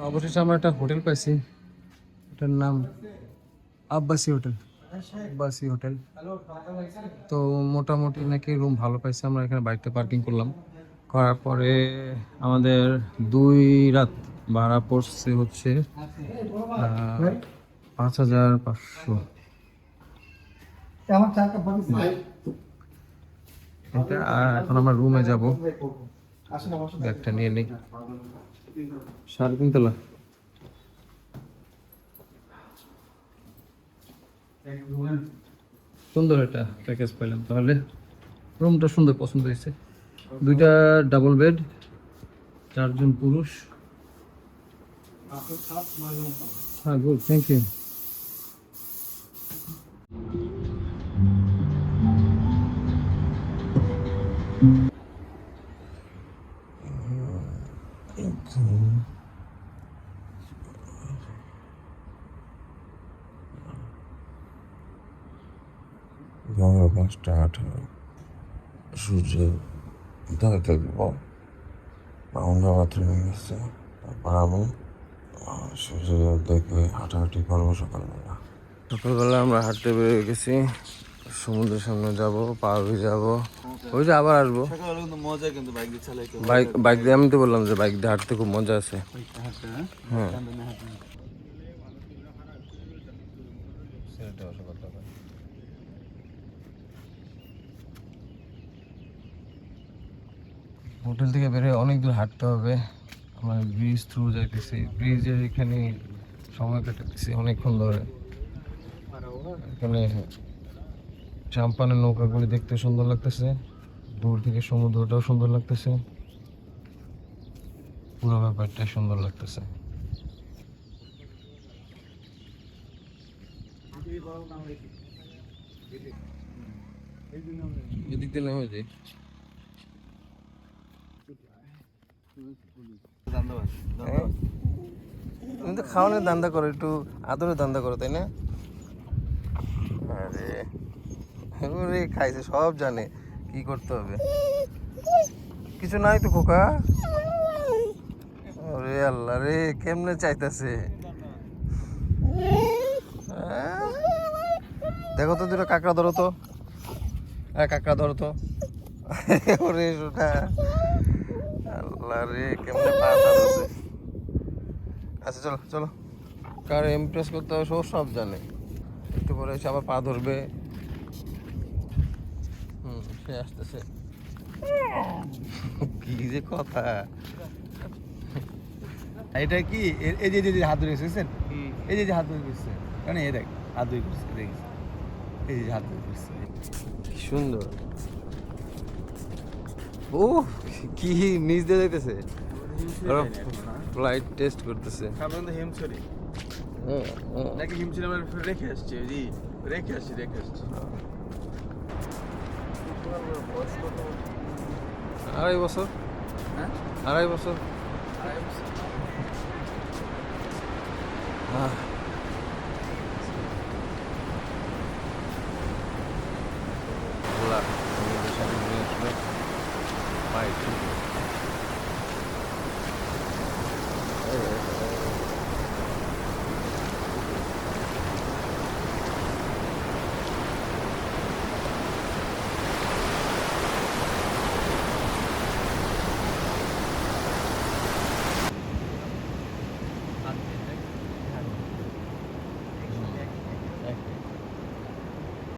অবশেষে আমরা একটা হোটেল পাইছি, এটার নাম আব্বাসি হোটেল। আব্বাসি হোটেল তো মোটামুটি নাকি রুম ভালো পাইছে। আমরা এখানে বাইকটা পার্কিং করলাম, করার পরে আমাদের 2 রাত ভাড়া পড়ছে হচ্ছে 5,500। আর এখন আমরা রুমে যাব, ব্যাগটা নিয়ে নিই। 3.5 তলা। সুন্দর একটা প্যাকেজ পাইলাম। তাহলে রুমটা সুন্দর পছন্দ হয়েছে। 2টা ডাবল বেড, 4 জন পুরুষ। হ্যাঁ, গুড, থ্যাংক ইউ। Vamos 5:18 সূর্য দেখা দিব, আমরা বাথরুমে গেছে, তারপর আমি সূর্য দেখে হাঁটাহাঁটি করবো সকালবেলা। সকালবেলা আমরা হাঁটতে বেরিয়ে গেছি, সমুদ্রের সামনে যাব, পার হয়ে যাবো, ওই যে আবার আসবো। বাইক দিয়ে আমি তো বললাম যে বাইক দিয়ে হাঁটতে খুব মজা আছে। হ্যাঁ, হোটেল থেকে বেরিয়ে অনেক দূর হাঁটতে হবে। আমরা ব্রিজ থ্রু যাইতেছি, ব্রিজের এখানে সময় কাটাতেছি অনেকক্ষণ ধরে। এখানে চাম্পানের নৌকাগুলি দেখতে সুন্দর লাগতেছে, দূর থেকে সমুদ্রটাও সুন্দর লাগতেছে, পুরো ব্যাপারটা সুন্দর লাগতেছে। এদিক দিয়ে নেমে যাই। তুমি তো খাওয়ানোর দান্দা করো, একটু আদরের দান্দা করো, তাই না? আরে ওরে খাইছে, সব জানে কি করতে হবে। কিছু নাই তো খোকা। ওরে আল্লাহ রে, কেমনে চাইতেছে। দেখো তো 2টা কাঁকড়া ধরো তো, কাঁকড়া ধরো তো। ওরে সোনা, আল্লাহ রে, কেমনে পা ধরছে। আচ্ছা চলো চলো, কার ইমপ্রেস করতে হবে সব জানে। একটু পরে এসে আবার পা ধরবে। সে আসতেছে, কি যে কথা। এটা কি এই যে হাত ধরে গেছেন, এই যে হাত ধরে গেছে, কারণ এই দেখ হাত ধরে গেছে, দেখিস এই যে হাত ধরে গেছে, কি সুন্দর। ও কি নিচ দিয়ে যাইতেছে, ফ্লাইট টেস্ট করতেছে। হিমছড়ি নাকি হিমছড়ি আমরা রেখে আসছি, রেখে আসছি। আড়াই বছর। হ্যাঁ, 2.5 বছর। 2.5 বছর।